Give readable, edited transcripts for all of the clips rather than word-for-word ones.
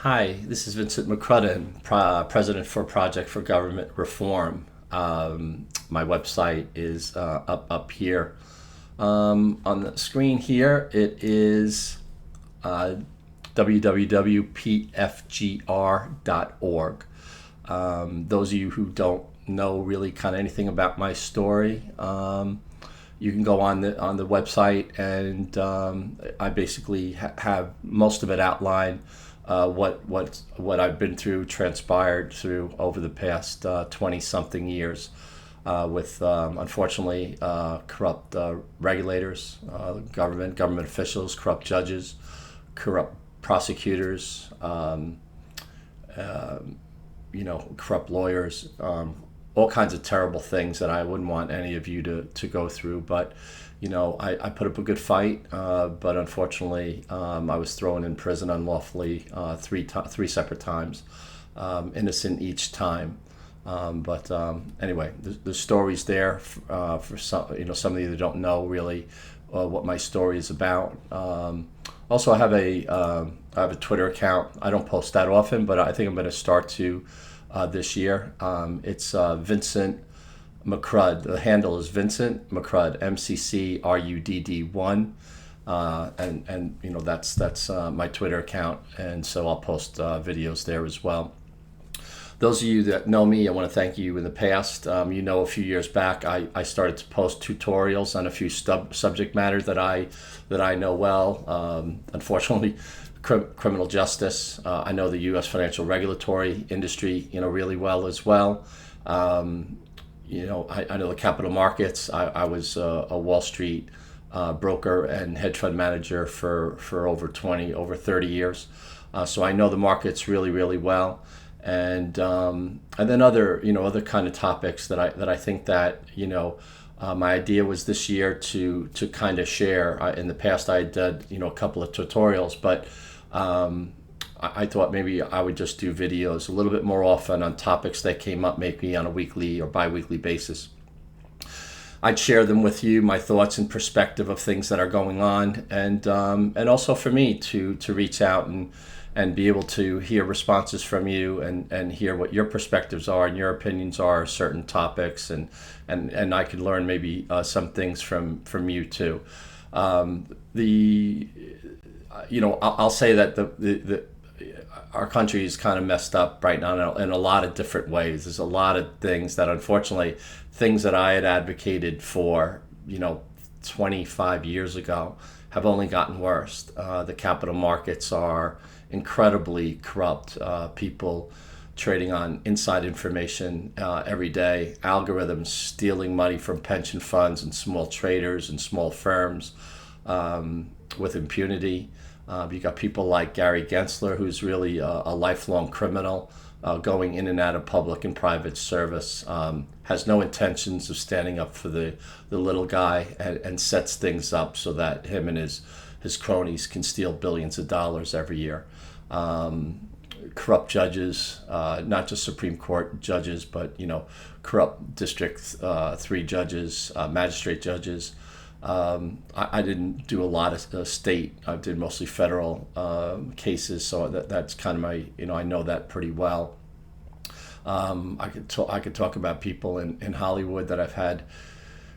Hi, this is Vincent McCrudden, President for Project for Government Reform. My website is up here. On the screen here, it is www.pfgr.org. Those of you who don't know really kind of anything about my story, you can go on the website, and I basically have most of it outlined. What I've been through, transpired through over the past 20 something years, with unfortunately corrupt regulators, government officials, corrupt judges, corrupt prosecutors, corrupt lawyers, all kinds of terrible things that I wouldn't want any of you to go through. But, I put up a good fight, but unfortunately, I was thrown in prison unlawfully three separate times, innocent each time. But anyway, the story's there for some of you that don't know really what my story is about. Also, I have a Twitter account. I don't post that often, but I think I'm going to start to this year. It's Vincent McCrud. The handle is Vincent McCrud, MCCRUDD1, and that's my Twitter account, and so I'll post videos there as well. Those of you that know me, I want to thank you in the past. A few years back, I started to post tutorials on a few subject matters that I know well. Unfortunately, criminal justice. I know the U.S. financial regulatory industry, really well as well. I know the capital markets. I was a Wall Street broker and hedge fund manager for over 30 years. So I know the markets really, really well. And then other kind of topics that I think that my idea was this year to kind of share. In the past I did a couple of tutorials, but I thought maybe I would just do videos a little bit more often on topics that came up maybe on a weekly or bi-weekly basis. I'd share them with you, my thoughts and perspective of things that are going on, and also for me to reach out and be able to hear responses from you and hear what your perspectives are and your opinions are on certain topics, and I could learn maybe some things from you too. I'll say that the our country is kind of messed up right now in a lot of different ways. There's a lot of things that, unfortunately, things that I had advocated for 25 years ago have only gotten worse. The capital markets are incredibly corrupt. People trading on inside information every day, algorithms stealing money from pension funds and small traders and small firms with impunity. You got people like Gary Gensler, who's really a lifelong criminal, going in and out of public and private service, has no intentions of standing up for the little guy, and sets things up so that him and his cronies can steal billions of dollars every year. Corrupt judges, not just Supreme Court judges, but corrupt District 3 judges, magistrate judges. I didn't do a lot of state. I did mostly federal cases, so that's kind of my I know that pretty well. I could talk about people in Hollywood that I've had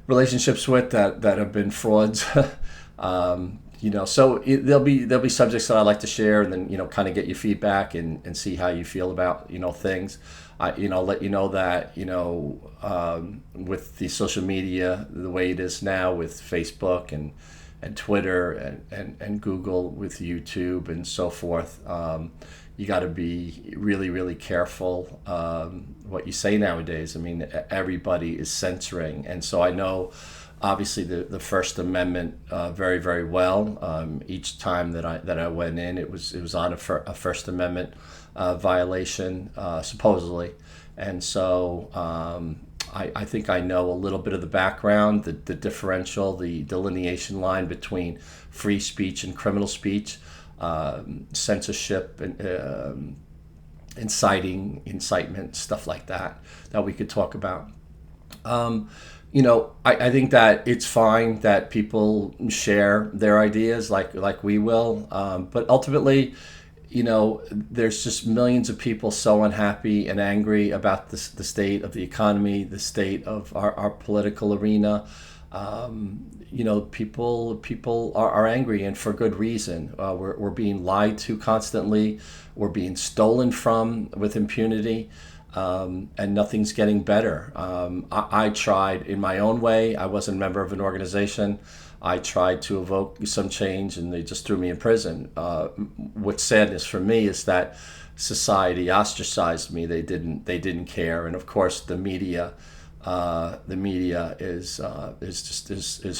relationships with that have been frauds. So there'll be subjects that I like to share, and then kind of get your feedback and see how you feel about things. I'll let you know that with the social media the way it is now, with Facebook and Twitter and Google, with YouTube and so forth, you got to be really, really careful what you say nowadays. I mean, everybody is censoring, and so I know obviously the First Amendment very, very well. Each time that I went in, it was on a First Amendment violation, supposedly, and so I think I know a little bit of the background, the differential, the delineation line between free speech and criminal speech, censorship and incitement, stuff like that we could talk about. I think that it's fine that people share their ideas like we will, but ultimately, there's just millions of people so unhappy and angry about the state of the economy, the state of our political arena. People are angry, and for good reason. We're being lied to constantly. We're being stolen from with impunity, and nothing's getting better. I tried in my own way. I wasn't a member of an organization. I tried to evoke some change, and they just threw me in prison. What's sadness for me is that society ostracized me. They didn't care, and of course the media. The media is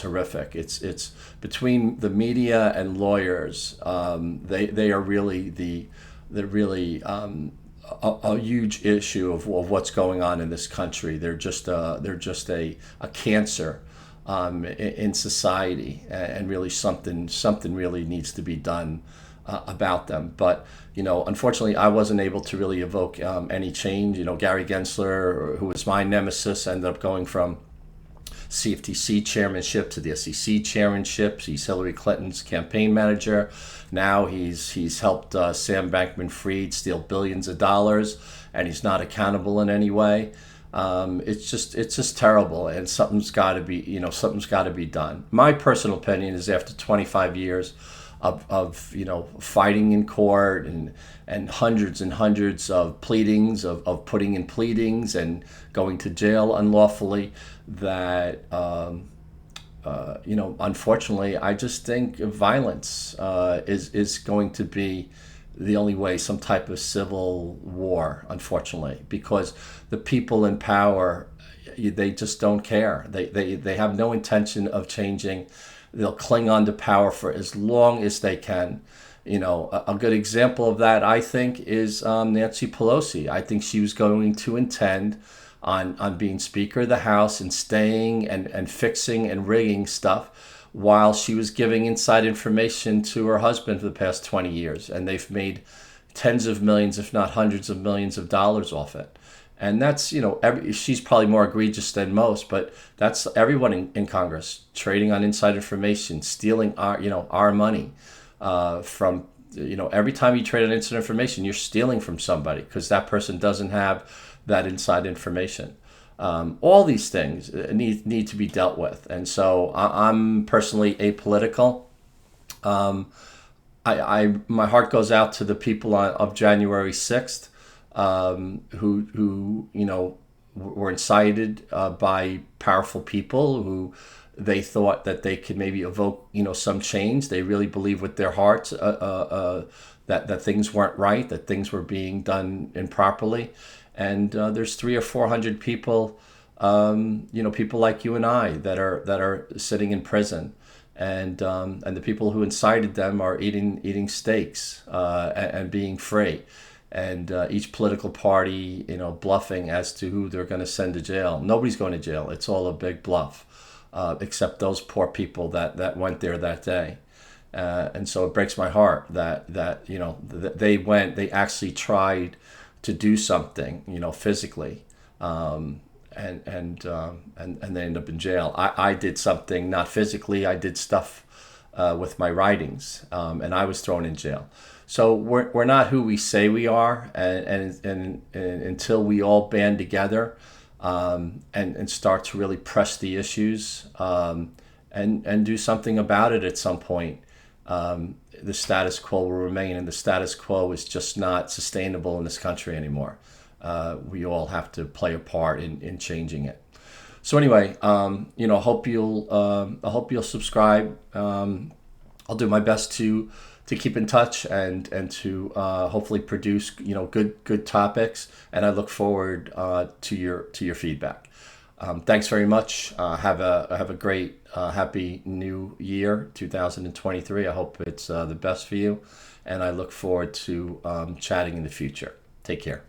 horrific. It's between the media and lawyers. They are really a huge issue of what's going on in this country. They're just a cancer in society, and really something really needs to be done about them. But unfortunately, I wasn't able to really evoke any change. Gary Gensler, who was my nemesis, ended up going from CFTC chairmanship to the SEC chairmanship. He's Hillary Clinton's campaign manager. Now he's helped Sam Bankman-Fried steal billions of dollars, and he's not accountable in any way. It's just terrible, and something's got to be done. My personal opinion is, after 25 years of fighting in court and hundreds of pleadings, of putting in pleadings and going to jail unlawfully, that unfortunately, I just think violence is going to be the only way, some type of civil war, unfortunately, because the people in power, they just don't care. They have no intention of changing. They'll cling on to power for as long as they can. A good example of that, I think, is Nancy Pelosi. I think she was going to intend on being Speaker of the House and staying and fixing and rigging stuff while she was giving inside information to her husband for the past 20 years. And they've made tens of millions, if not hundreds of millions of dollars off it. And that's, she's probably more egregious than most, but that's everyone in Congress trading on inside information, stealing our money from, every time you trade on inside information, you're stealing from somebody because that person doesn't have that inside information. All these things need to be dealt with. And so I'm personally apolitical. My heart goes out to the people of January 6th. Who were incited by powerful people who they thought that they could maybe evoke some change. They really believe with their hearts that things weren't right, that things were being done improperly. And there's 300 or 400 people, people like you and I that are sitting in prison. And the people who incited them are eating steaks and being free. And each political party, bluffing as to who they're going to send to jail. Nobody's going to jail. It's all a big bluff, except those poor people that went there that day. And so it breaks my heart that they actually tried to do something, physically, and they end up in jail. I did something, not physically. I did stuff with my writings, and I was thrown in jail. So we're not who we say we are, and until we all band together and start to really press the issues and do something about it at some point, the status quo will remain, and the status quo is just not sustainable in this country anymore. We all have to play a part in changing it. So anyway, I hope you'll subscribe. I'll do my best to keep in touch and to hopefully produce good topics, and I look forward to your feedback. Thanks very much. Have a great happy new year 2023. I hope it's the best for you, and I look forward to chatting in the future. Take care.